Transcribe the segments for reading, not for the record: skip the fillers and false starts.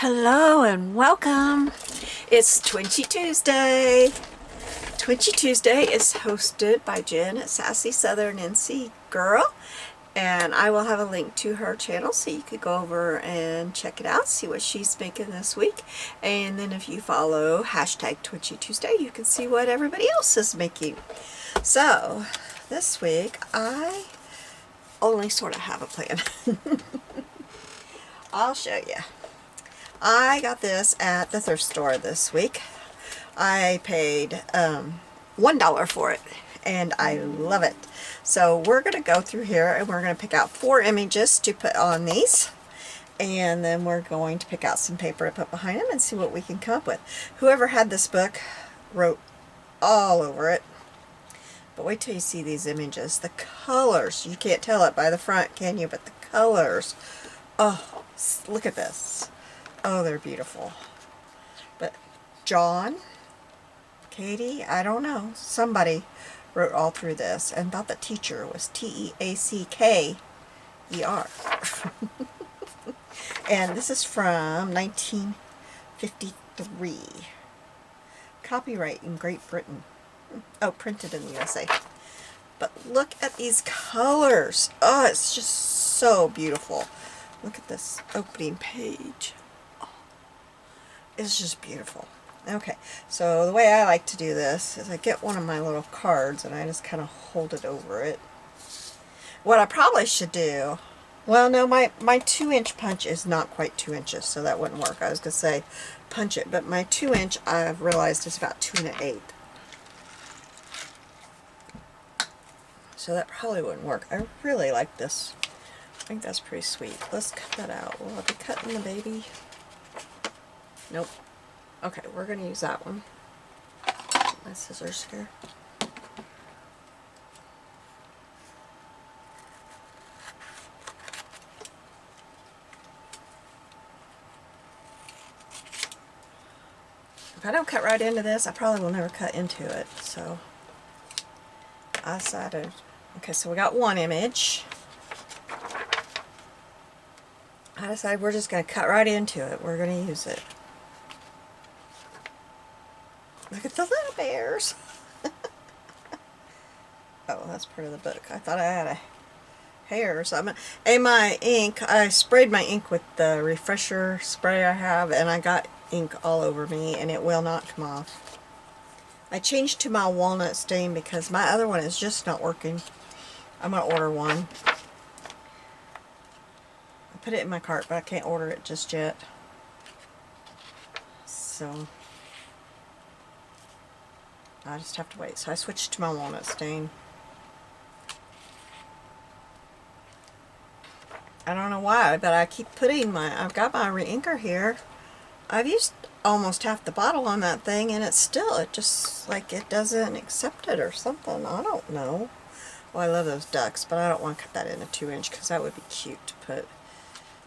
Hello and welcome. It's Twinchie Tuesday. Twinchie Tuesday is hosted by Jen at Sassy Southern NC Girl, and I will have a link to her channel so you could go over and check it out, see what she's making this week. And then if you follow hashtag Twinchie Tuesday, you can see what everybody else is making. So this week I only sort of have a plan. I'll show you. I got this at the thrift store this week. I paid $1 for it, and I love it. So we're going to go through here and we're going to pick out 4 images to put on these, and then we're going to pick out some paper to put behind them and see what we can come up with. Whoever had this book wrote all over it. But wait till you see these images. The colors, you can't tell it by the front, can you? But the colors, oh, look at this. Oh, they're beautiful. But John, Katie, I don't know, somebody wrote all through this and thought the teacher was Teacker. And this is from 1953. Copyright in Great Britain. Oh, printed in the USA. But look at these colors. Oh, it's just so beautiful. Look at this opening page. It's just beautiful. Okay, so the way I like to do this is I get one of my little cards and I just kind of hold it over it. What I probably should do, well, no, my 2-inch punch is not quite 2 inches, so that wouldn't work. I was going to say punch it, but my 2-inch I've realized is about 2 1/8. So that probably wouldn't work. I really like this. I think that's pretty sweet. Let's cut that out. Will I be cutting the baby? Nope. Okay, we're going to use that one. My scissors here. If I don't cut right into this, I probably will never cut into it. So I decided, okay, so we got one image. I decided we're just going to cut right into it. We're going to use it. Look at the little bears. Oh, that's part of the book. I thought I had a hair or something. And my ink, I sprayed my ink with the refresher spray I have, and I got ink all over me, and it will not come off. I changed to my walnut stain because my other one is just not working. I'm going to order one. I put it in my cart, but I can't order it just yet. So I just have to wait. So I switched to my walnut stain. I don't know why, but I keep putting I've got my re-inker here. I've used almost half the bottle on that thing, and it just like it doesn't accept it or something. I don't know. Well, I love those ducks, but I don't want to cut that in a 2-inch because that would be cute to put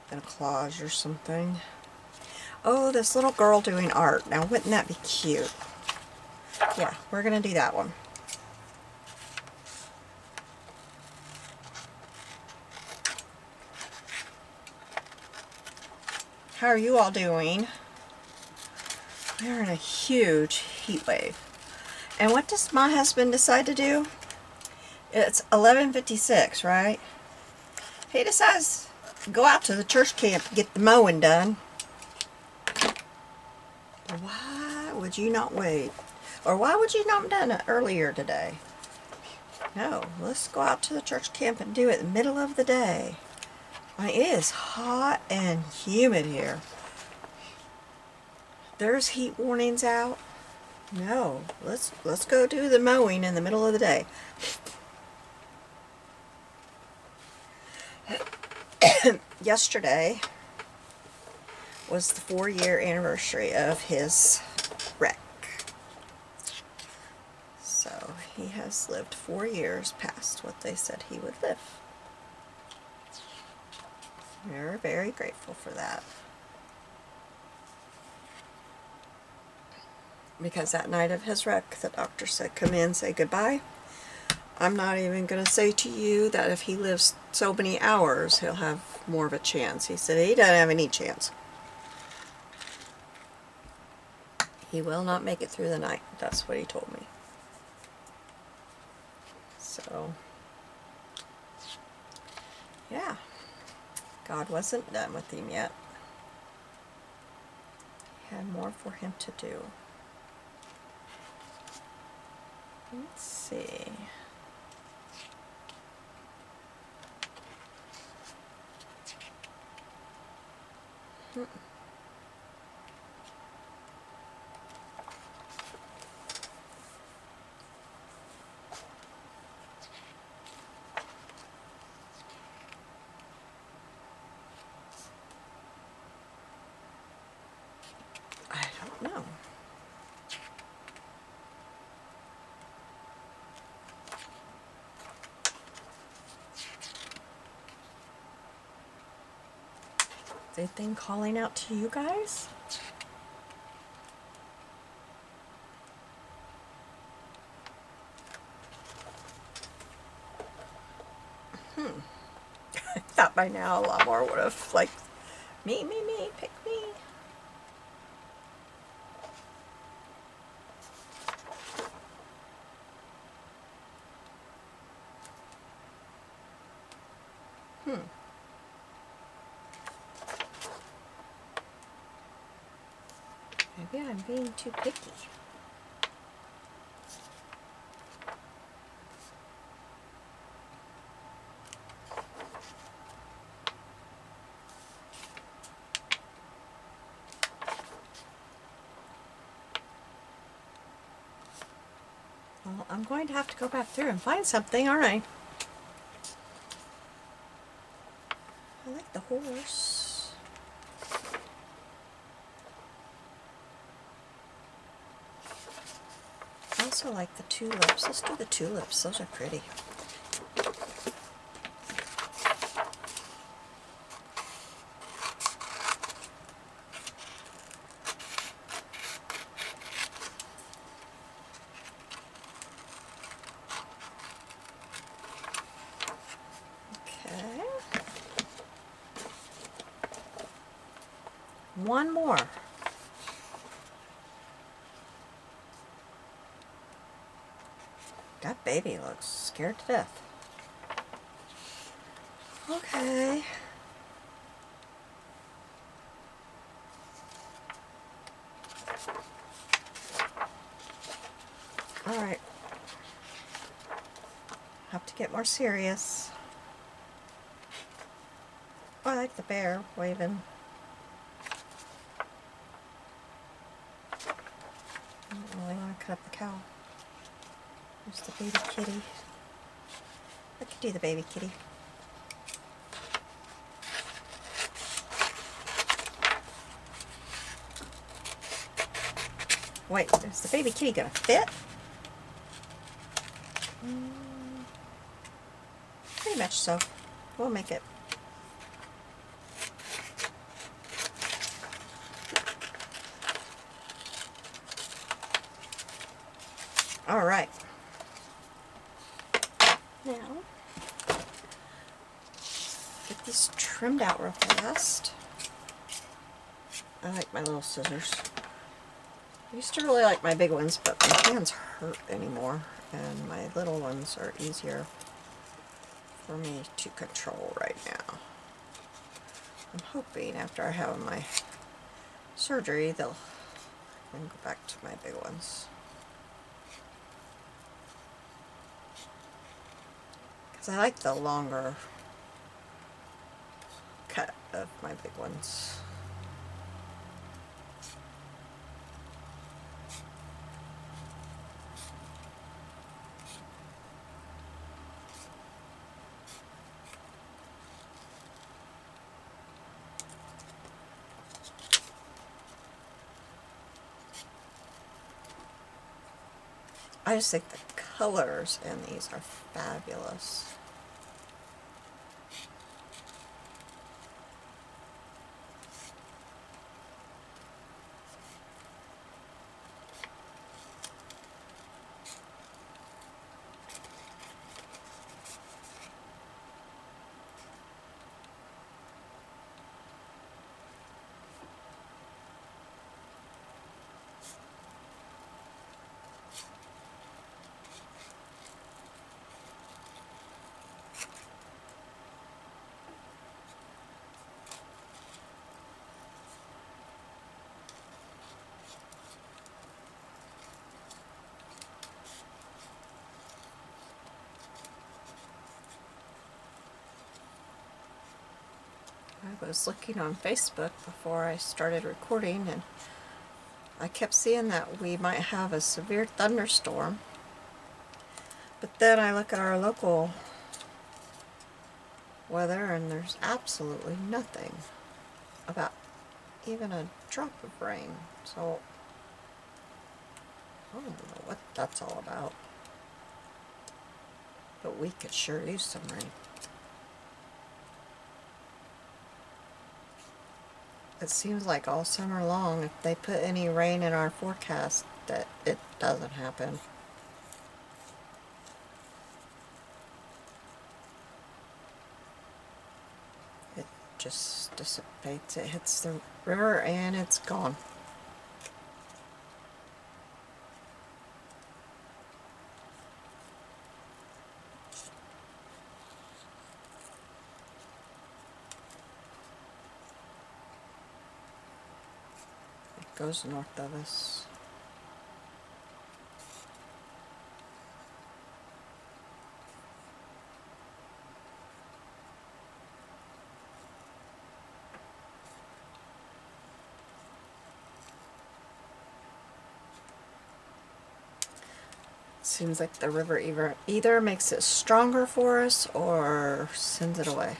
in a collage or something. Oh, this little girl doing art. Now, wouldn't that be cute? Yeah, we're going to do that one. How are you all doing? We're in a huge heat wave. And what does my husband decide to do? It's 11:56, right? He decides to go out to the church camp to get the mowing done. Why would you not wait? Or why would you not have done it earlier today? No, let's go out to the church camp and do it in the middle of the day. It is hot and humid here. There's heat warnings out. No, let's go do the mowing in the middle of the day. Yesterday was the 4-year anniversary of his wreck. So he has lived 4 years past what they said he would live. We're very grateful for that. Because that night of his wreck, the doctor said, come in, say goodbye. I'm not even going to say to you that if he lives so many hours, he'll have more of a chance. He said he doesn't have any chance. He will not make it through the night. That's what he told me. So, yeah. God wasn't done with him yet. He had more for him to do. Let's see. I don't know. Is anything calling out to you guys? I thought by now a lot more would have, like, me, pick me. Maybe I'm being too picky. Well, I'm going to have to go back through and find something, aren't I? I like the horse. I also like the tulips. Let's do the tulips. Those are pretty. Okay. One more. That baby looks scared to death. Okay. Alright. Have to get more serious. Oh, I like the bear waving. I don't really want to cut up the cow. There's the baby kitty. I could do the baby kitty. Wait, is the baby kitty gonna fit? Pretty much so. We'll make it. Alright. Now, get these trimmed out real fast. I like my little scissors. I used to really like my big ones, but my hands hurt anymore, and my little ones are easier for me to control right now. I'm hoping after I have my surgery, they'll I can go back to my big ones. Because I like the longer cut of my big ones. I just think the colors in these are fabulous. was looking on Facebook before I started recording, and I kept seeing that we might have a severe thunderstorm. But then I look at our local weather and there's absolutely nothing about even a drop of rain. So I don't know what that's all about. But we could sure use some rain. It seems like all summer long, if they put any rain in our forecast, that it doesn't happen. It just dissipates. It hits the river and it's gone. It goes north of us. Seems like the river either makes it stronger for us or sends it away.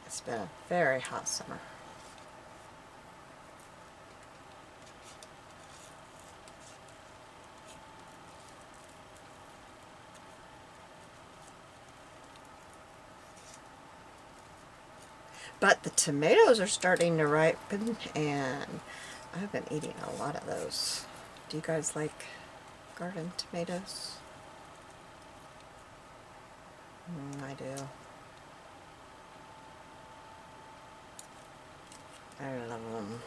It's been a very hot summer. But the tomatoes are starting to ripen, and I've been eating a lot of those. Do you guys like garden tomatoes? I do. I love them.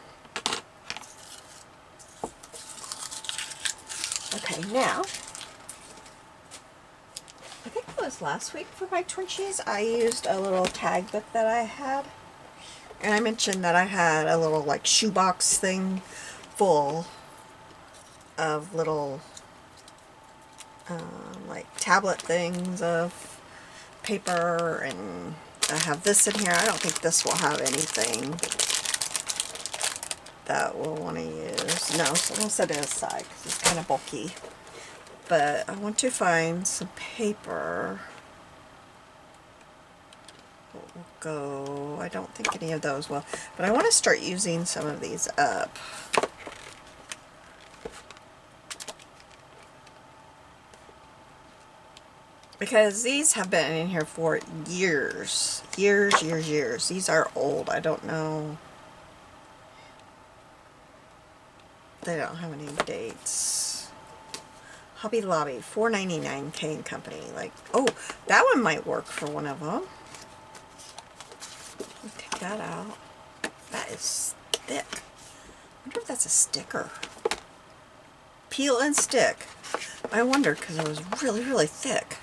Okay, now, I think it was last week for my Twinchies, I used a little tag book that I had. And I mentioned that I had a little like shoebox thing full of little like tablet things of paper, and I have this in here. I don't think this will have anything that we'll want to use. No, so we'll set it aside because it's kind of bulky. But I want to find some paper. What will go? I don't think any of those will. But I want to start using some of these up. Because these have been in here for years. Years, years, years. These are old. I don't know. They don't have any dates. Hobby Lobby, $4.99 Kane Company. Like, oh, that one might work for one of them. Let me take that out. That is thick. I wonder if that's a sticker. Peel and stick. I wondered because it was really, really thick.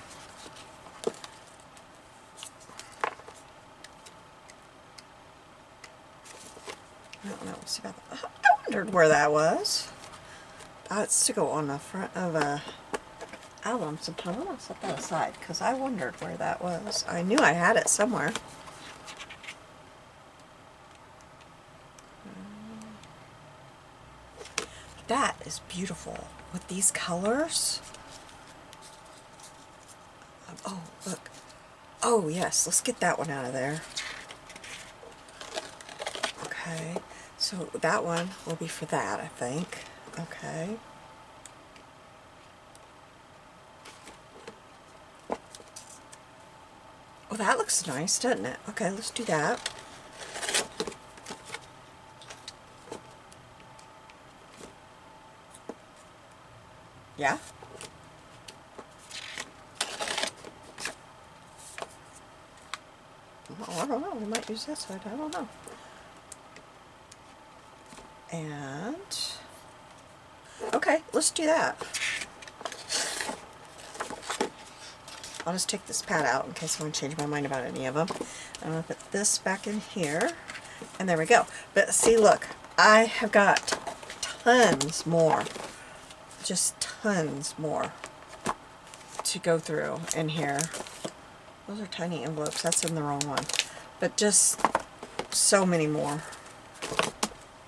I don't know. Let's see about that. I wondered where that was. It's to go on the front of a album sometime. I'm going to set that aside because I wondered where that was. I knew I had it somewhere. That is beautiful with these colors. Oh, look. Oh, yes. Let's get that one out of there. Okay. So that one will be for that, I think. Okay. Oh, that looks nice, doesn't it? Okay, let's do that. Yeah. Well, I don't know. We might use this side. I don't know. And okay, let's do that. I'll just take this pad out in case I want to change my mind about any of them. I'm going to put this back in here, and there we go. But see, look, I have got tons more, just tons more to go through in here. Those are tiny envelopes. That's in the wrong one. But just so many more.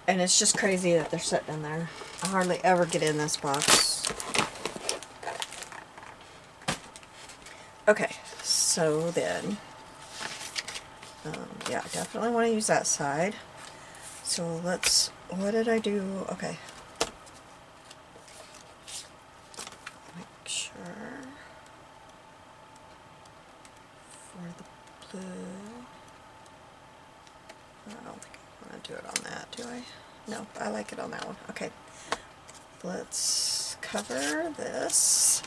And it's just crazy that they're sitting in there. I hardly ever get in this box. Okay, so then, yeah, definitely want to use that side. So let's, what did I do? Okay. Make sure for the blue. I don't think I want to do it on that, do I? No, I like it on that one. Okay. Let's cover this.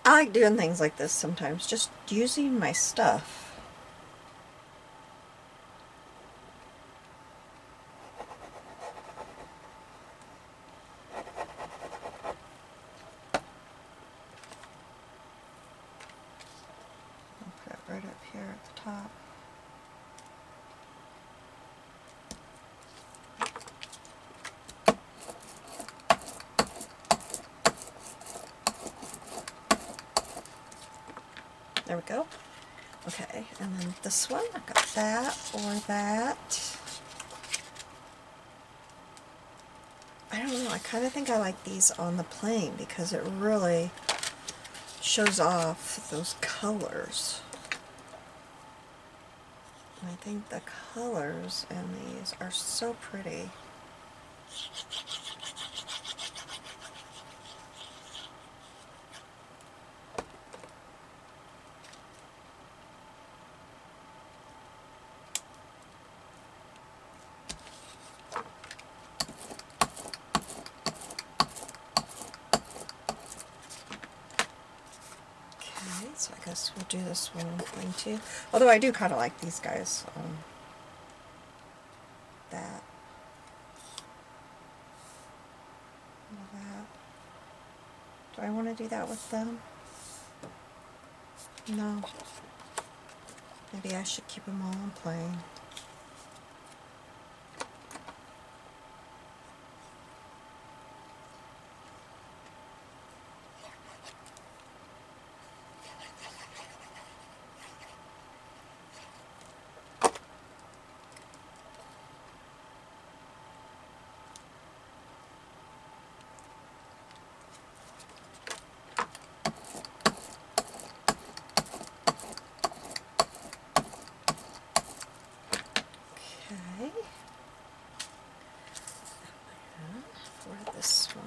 I like doing things like this sometimes, just using my stuff. I'll put it right up here at the top. There we go. Okay, and then this one, I've got that or that. I don't know, I kind of think I like these on the plain because it really shows off those colors. And I think the colors in these are so pretty. So I guess we'll do this one plain too. Although I do kind of like these guys. That. That. Do I want to do that with them? No. Maybe I should keep them all in plain. Okay. And for this one.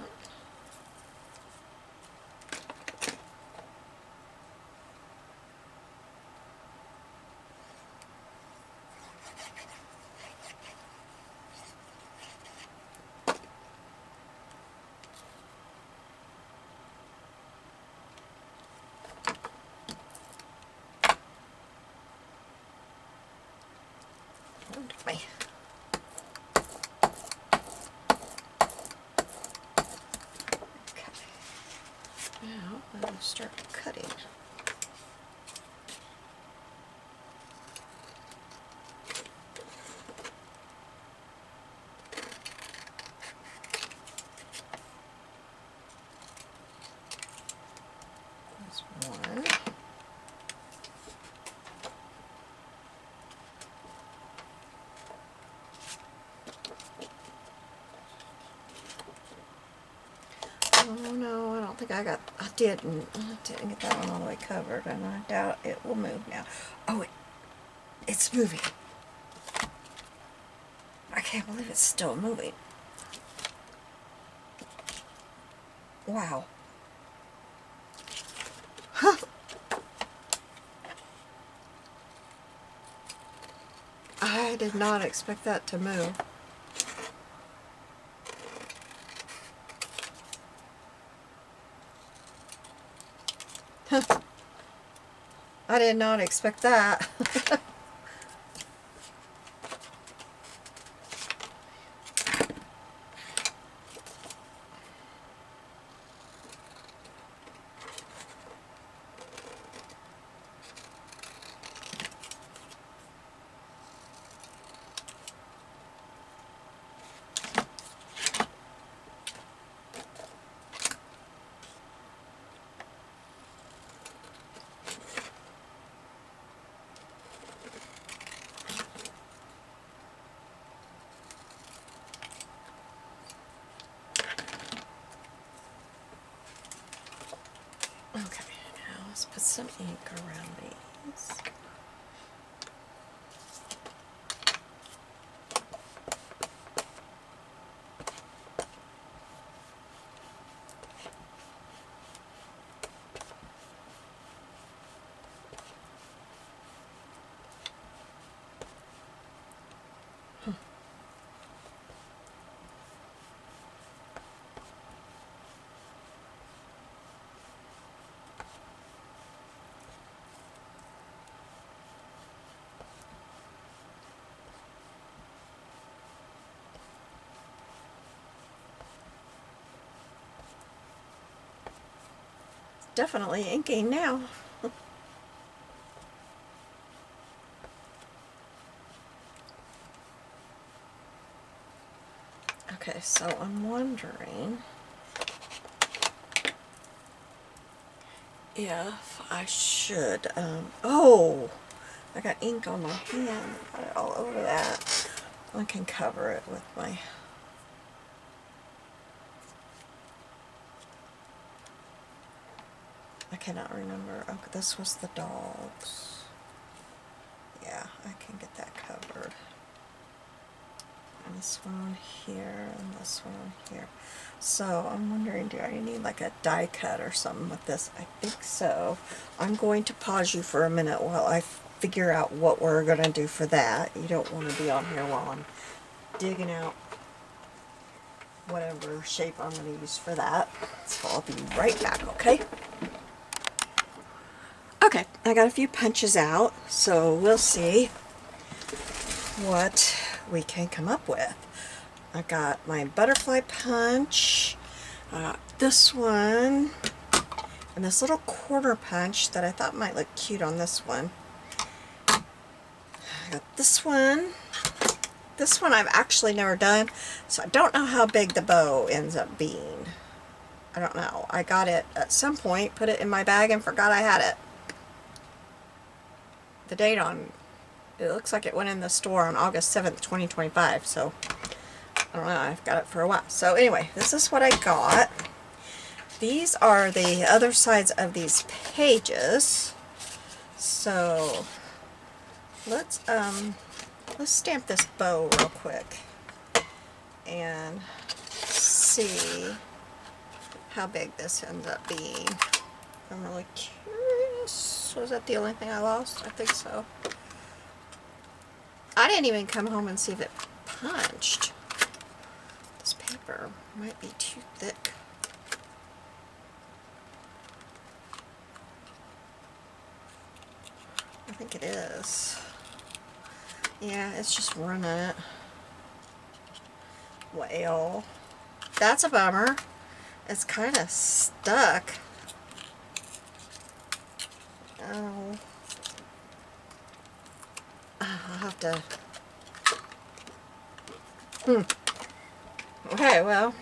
Me. Okay. Now I'll start cutting. That's one. Oh no, I don't think I didn't get that one all the way covered, and I doubt it will move now. Oh, it's moving. I can't believe it's still moving. Wow. Huh. I did not expect that to move. I did not expect that. Okay, now let's put some ink around these. Definitely inking now. Okay, so I'm wondering if I should, oh, I got ink on my hand, got it all over that. I can cover it with my, I cannot remember, oh, this was the dogs. Yeah, I can get that covered. And this one here, and this one here. So I'm wondering, do I need like a die cut or something with this? I think so. I'm going to pause you for a minute while I figure out what we're going to do for that. You don't want to be on here while I'm digging out whatever shape I'm going to use for that. So I'll be right back, okay? Okay, I got a few punches out, so we'll see what we can come up with. I got my butterfly punch, this one, and this little quarter punch that I thought might look cute on this one. I got this one. This one I've actually never done, so I don't know how big the bow ends up being. I don't know. I got it at some point, put it in my bag, and forgot I had it. The date on it looks like it went in the store on August 7th, 2025, so I don't know, I've got it for a while. So anyway, this is what I got. These are the other sides of these pages. So let's stamp this bow real quick and see how big this ends up being. I'm really curious. Was that the only thing I lost? I think so. I didn't even come home and see if it punched. This paper might be too thick. I think it is. Yeah, it's just running it. Well, that's a bummer. It's kind of stuck. Oh. I'll have to... Okay, well.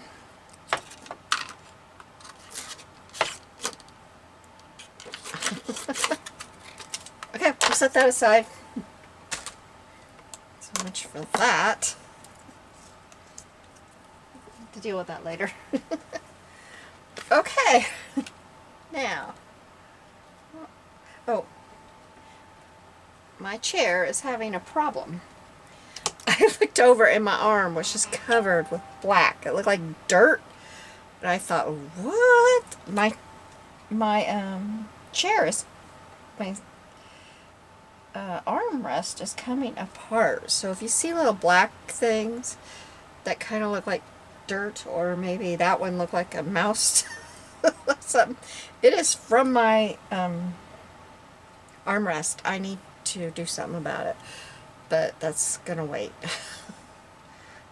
Okay, we'll set that aside. So much for that. Have to deal with that later. Okay. Now. Oh. My chair is having a problem. I looked over and my arm was just covered with black. It looked like dirt. And I thought, what? My chair is, my armrest is coming apart. So if you see little black things that kind of look like dirt, or maybe that one looked like a mouse So, it is from my armrest. I need to do something about it, but that's gonna wait.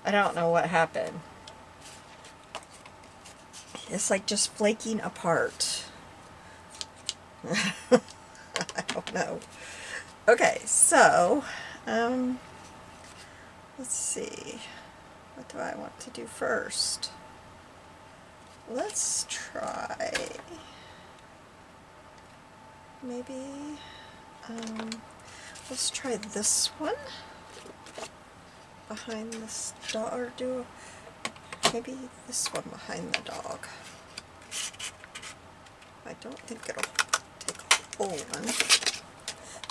I don't know what happened. It's like just flaking apart. I don't know. Okay, so let's see. What do I want to do first? Let's try maybe let's try this one behind this dog, or do maybe this one behind the dog. I don't think it'll take a whole one.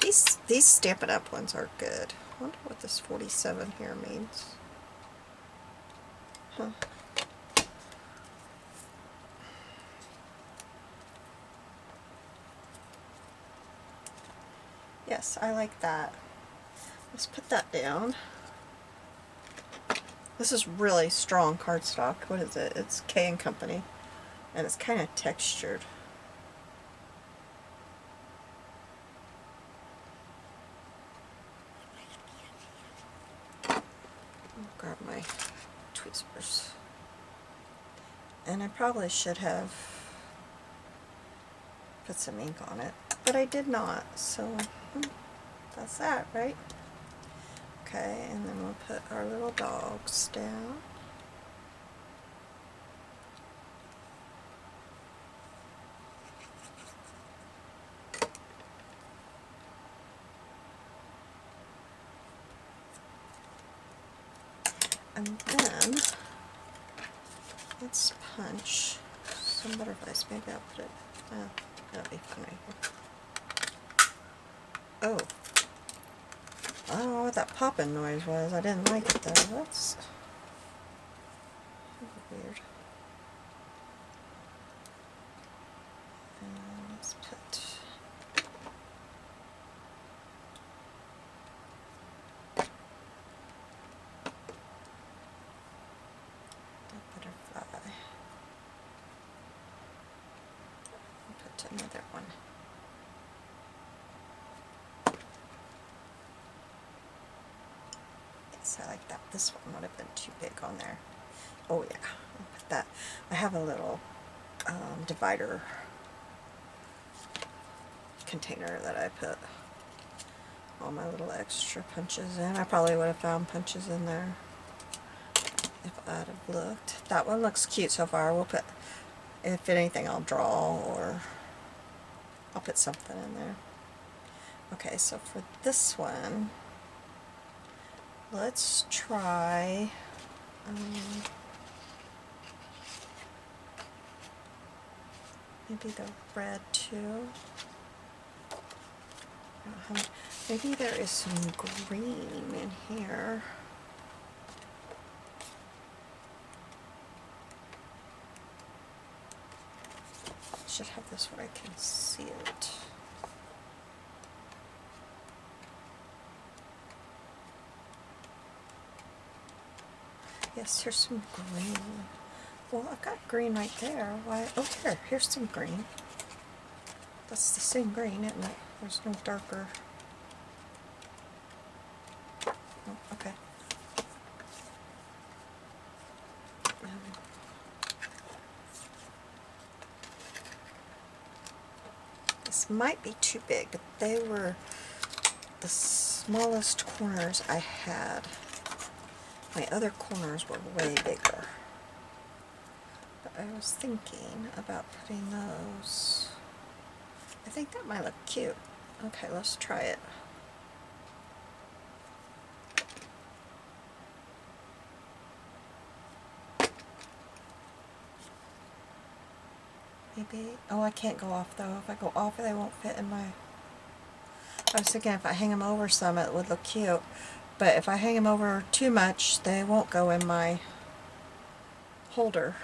These Stampin' Up! Ones are good. I wonder what this 47 here means. Huh. Yes, I like that. Let's put that down. This is really strong cardstock. What is it? It's K & Company. And it's kind of textured. I'll grab my tweezers. And I probably should have put some ink on it, but I did not, so that's that, right? Okay, and then we'll put our little dogs down. And then let's punch some butterflies. Maybe I'll put it, that'll be fun right here. Oh. I don't know what that popping noise was. I didn't like it though. That's weird. And let's put the butterfly. I'll put another one. I like that. This one would have been too big on there. Oh yeah, I'll put that. I have a little divider container that I put all my little extra punches in. I probably would have found punches in there if I'd have looked. That one looks cute so far. We'll put, if anything, I'll draw or I'll put something in there. Okay, so for this one, let's try maybe the red too. Maybe there is some green in here. I should have this where I can see it. Yes, here's some green. Well, I've got green right there. Why? Oh, here's some green. That's the same green, isn't it? There's no darker. Oh, okay. This might be too big, but they were the smallest corners I had. My other corners were way bigger. But I was thinking about putting those. I think that might look cute. Okay, let's try it. Maybe, oh, I can't go off though. If I go off, they won't fit in my, I was thinking if I hang them over some, it would look cute. But if I hang them over too much, they won't go in my holder.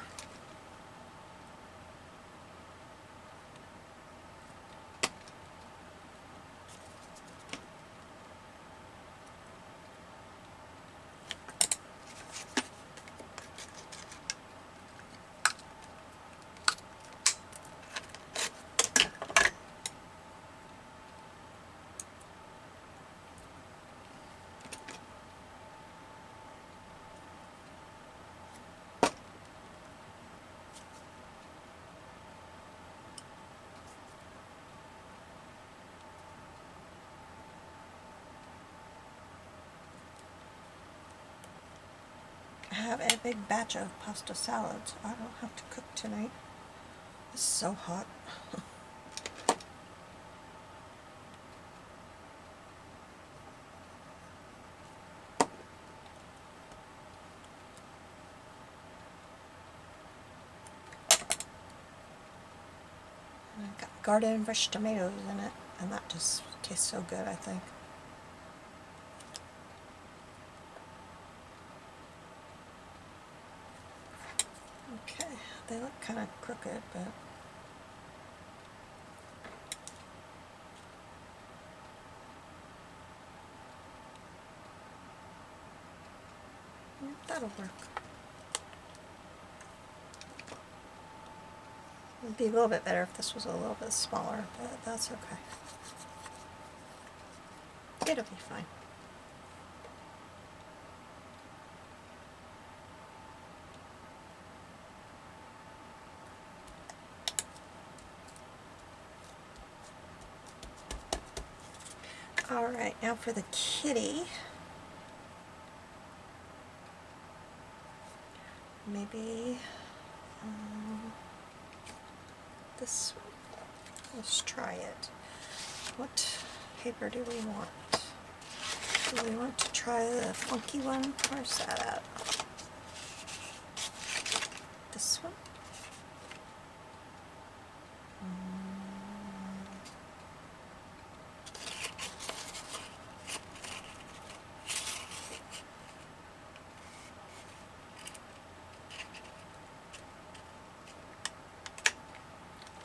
have a big batch of pasta salads. I don't have to cook tonight. It's so hot. And I've got garden fresh tomatoes in it, and that just tastes so good, I think. Okay, they look kind of crooked, but that'll work. It'd be a little bit better if this was a little bit smaller, but that's okay. It'll be fine. Alright, now for the kitty. Maybe this one. Let's try it. What paper do we want? Do we want to try the funky one? Where's that at? This one?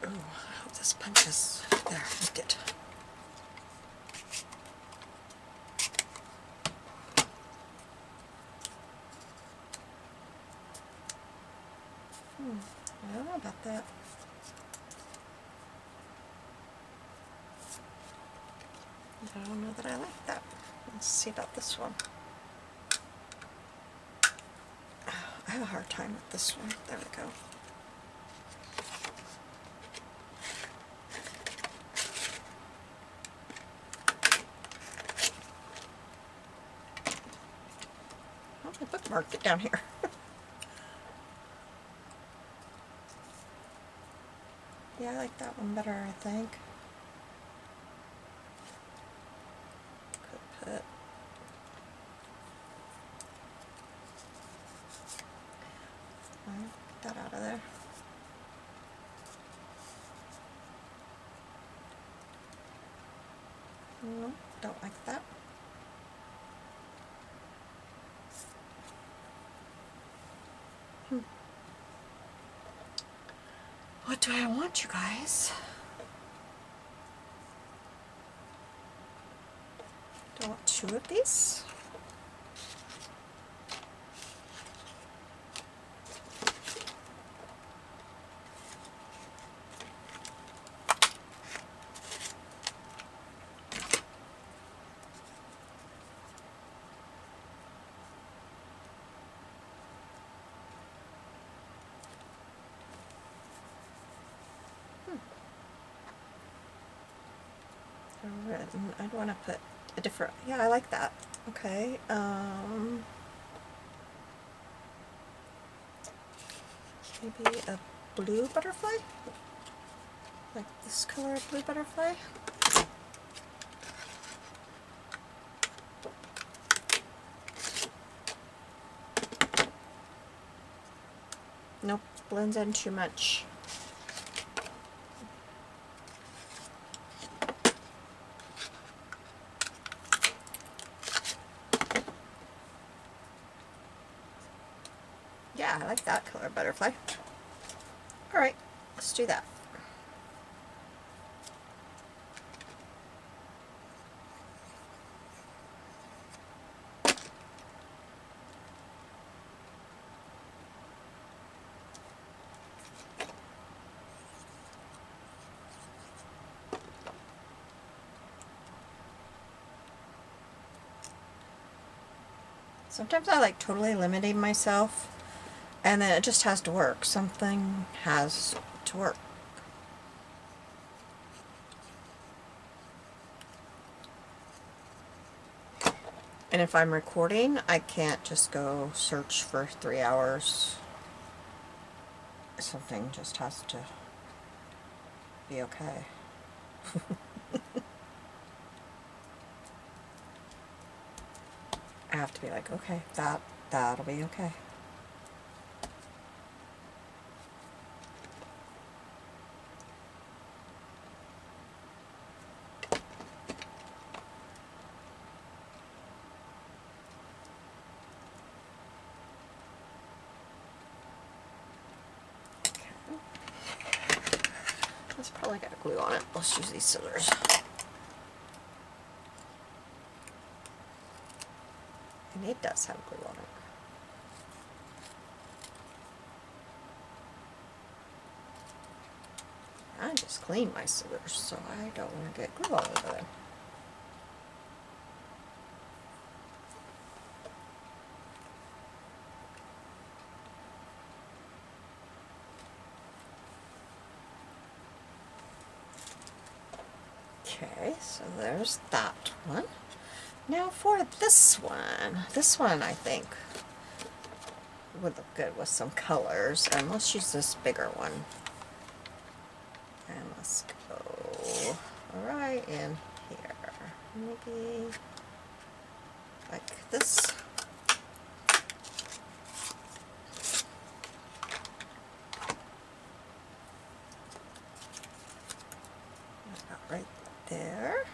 Ooh, I hope this punches. There, it did. I don't know about that. I don't know that I like that. Let's see about this one. Oh, I have a hard time with this one. There we go. Oh, I bookmarked it down here. Yeah, I like that one better, I think. Could put... Get that out of there. No, don't like that. What do I want, you guys? Do I want 2 of these? I'd want to put a different, yeah, I like that. Okay, maybe a blue butterfly? Like this color of blue butterfly? Nope, blends in too much. Yeah, I like that color butterfly. Alright, let's do that. Sometimes I like totally limiting myself, and then it just has to work. Something has to work. And if I'm recording, I can't just go search for 3 hours. Something just has to be okay. I have to be like, okay, that'll be okay. That's probably got glue on it. Let's use these scissors. And it does have glue on it. I just cleaned my scissors, so I don't want to get glue all over them. Okay, so there's that one. Now for this one. This one I think would look good with some colors. And let's use this bigger one. And let's go right in here. Maybe like this. About right there.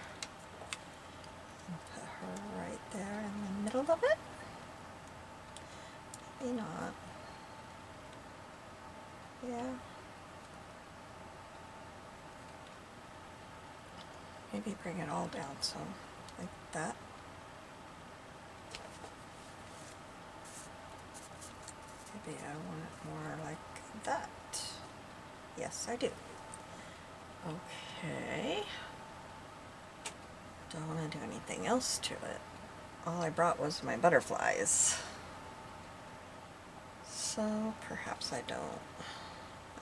Put her right there in the middle of it. Maybe not. Yeah. Maybe bring it all down some, like that. Maybe I want it more like that. Yes, I do. Okay. Don't want to do anything else to it. All I brought was my butterflies. So perhaps I don't.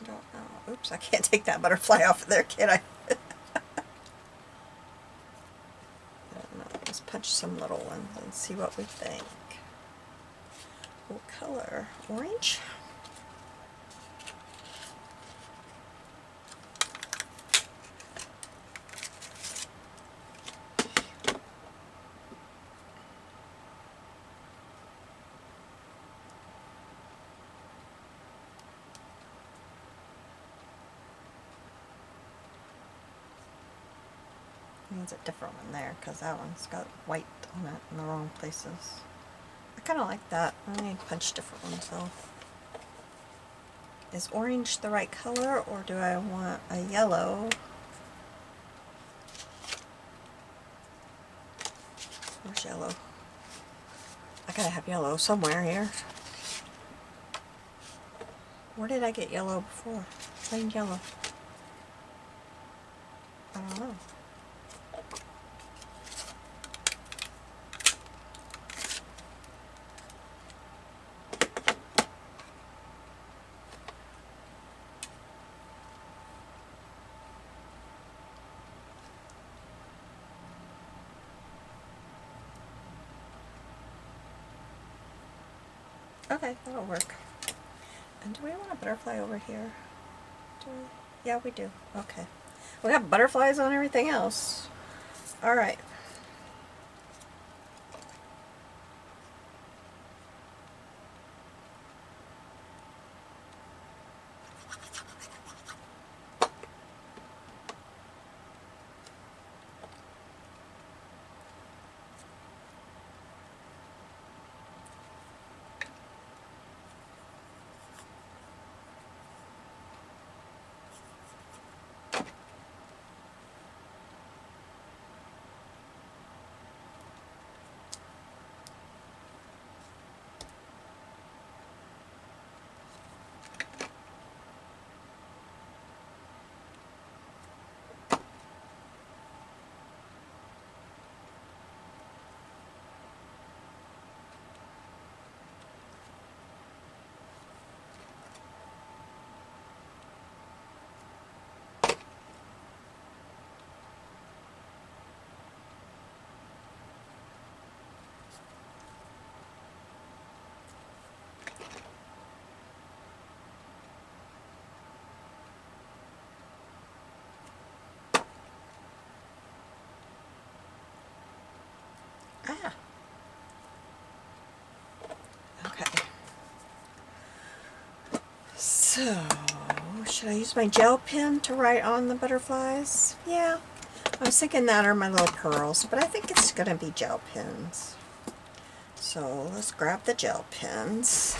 I don't know. Oops, I can't take that butterfly off of there, can I? I don't know. Let's punch some little ones and see what we think. What color? Orange? Needs a different one there because that one's got white on it in the wrong places. I kind of like that. I need to punch different ones though. Is orange the right color or do I want a yellow? Where's yellow? I gotta have yellow somewhere here. Where did I get yellow before? Plain yellow. I don't know. Okay, that'll work. And do we want a butterfly over here? Do we? Yeah, we do. Okay. We have butterflies on everything else. Alright. So, should I use my gel pen to write on the butterflies? Yeah, I was thinking that or my little pearls, but I think it's going to be gel pens. So, let's grab the gel pens.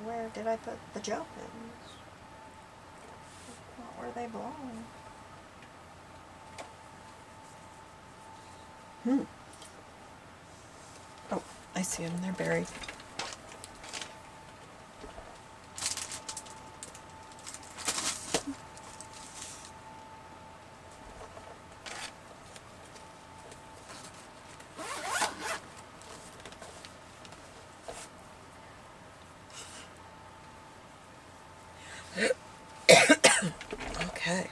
Where did I put the gel pens? Not where they belong. Oh, I see them. They're buried. Okay.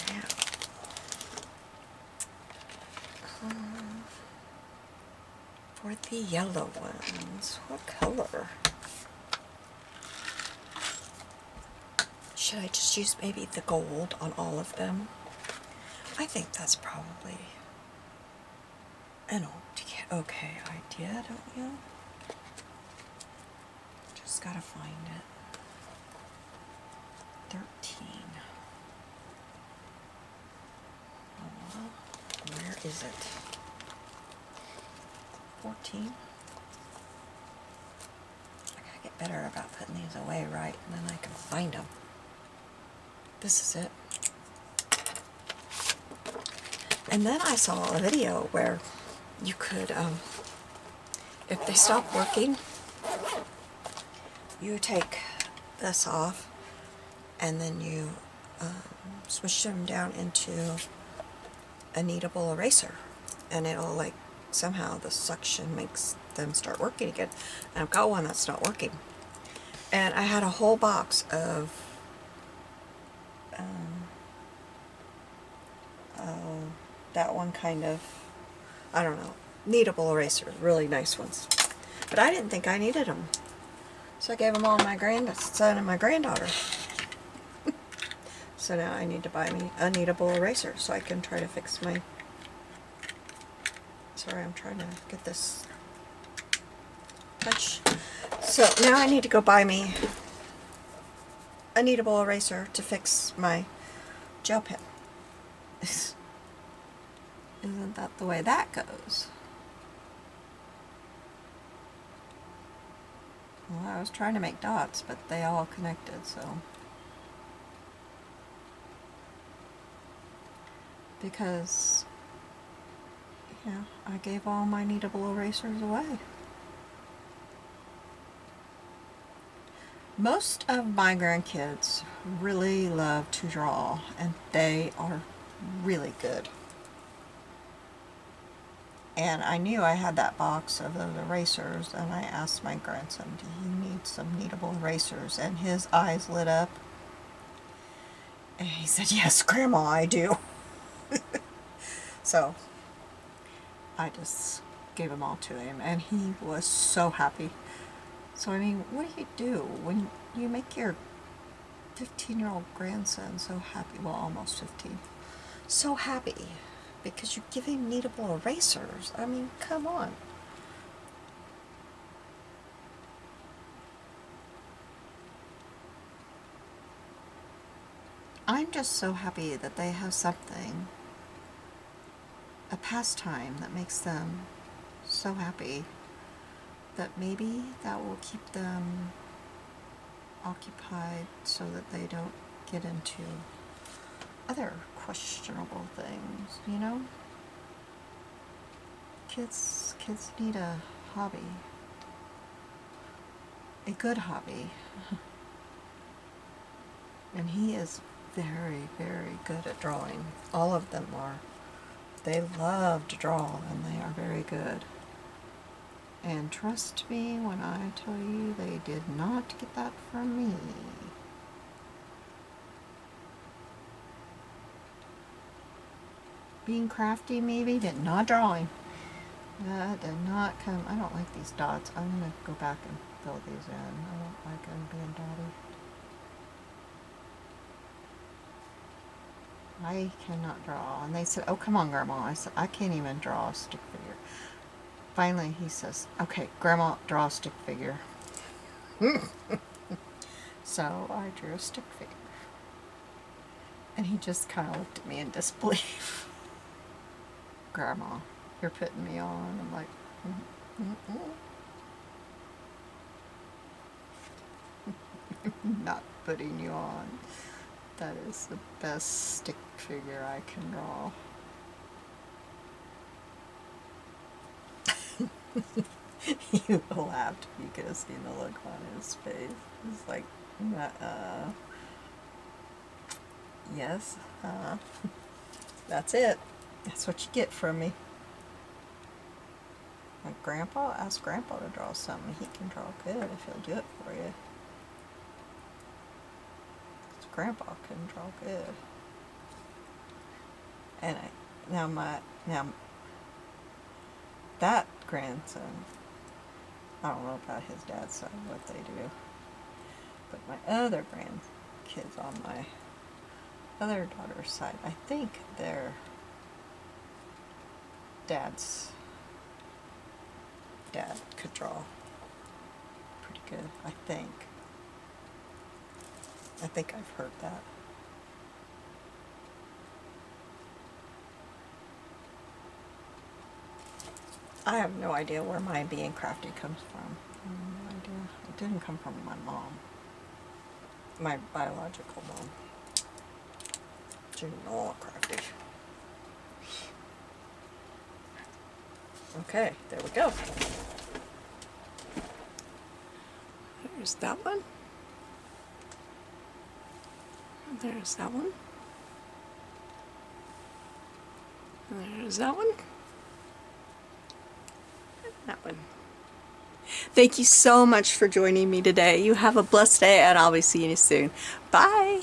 Now, for the yellow ones, what color? Should I just use maybe the gold on all of them? I think that's probably an okay idea, don't you? Just gotta find it. 13. Where is it? 14. I gotta get better about putting these away right, and then I can find them. This is it. And then I saw a video where you could, if they stop working, you take this off, and then you switch them down into a kneadable eraser, and it'll like somehow the suction makes them start working again. And I've got one that's not working, and I had a whole box of that one kind of, I don't know, kneadable erasers, really nice ones, but I didn't think I needed them, so I gave them all to my grandson and my granddaughter. So now I need to buy me a kneadable eraser so I can try to fix my, sorry, I'm trying to get this touch. So now I need to go buy me a kneadable eraser to fix my gel pen. Isn't that the way that goes? Well, I was trying to make dots, but they all connected, so. Because, yeah, I gave all my kneadable erasers away. Most of my grandkids really love to draw, and they are really good. And I knew I had that box of those erasers, and I asked my grandson, do you need some kneadable erasers? And his eyes lit up. And he said, yes, Grandma, I do. So, I just gave them all to him, and he was so happy. So, I mean, what do when you make your 15-year-old grandson so happy? Well, almost 15. So happy. Because you give him kneadable erasers. I mean, come on. I'm just so happy that they have something, a pastime that makes them so happy that maybe that will keep them occupied so that they don't get into other questionable things, you know? Kids need a hobby. A good hobby. And he is very, very good at drawing. All of them are. They love to draw, and they are very good. And trust me when I tell you, they did not get that from me. Being crafty maybe, but not drawing. That did not come. I don't like these dots. I'm going to go back and fill these in. I don't like them being dotty. I cannot draw. And they said, oh, come on, Grandma. I said, I can't even draw a stick figure. Finally, he says, okay, Grandma, draw a stick figure. So I drew a stick figure. And he just kind of looked at me in disbelief. Grandma, you're putting me on. I'm like, not putting you on. That is the best stick figure I can draw. You laughed. You could have seen the look on his face. It's like, yes, that's it. That's what you get from me. Like Grandpa, ask Grandpa to draw something. He can draw good if he'll do it for you. 'Cause Grandpa can draw good. And now that grandson, I don't know about his dad's side, what they do. But my other grandkids on my other daughter's side, I think their dad's dad could draw pretty good, I think. I think I've heard that. I have no idea where my being crafty comes from. I have no idea. It didn't come from my mom. My biological mom. She didn't know all crafty. Okay, there we go. There's that one. There's that one. There's that one. That one. Thank you so much for joining me today. You have a blessed day, and I'll be seeing you soon. Bye.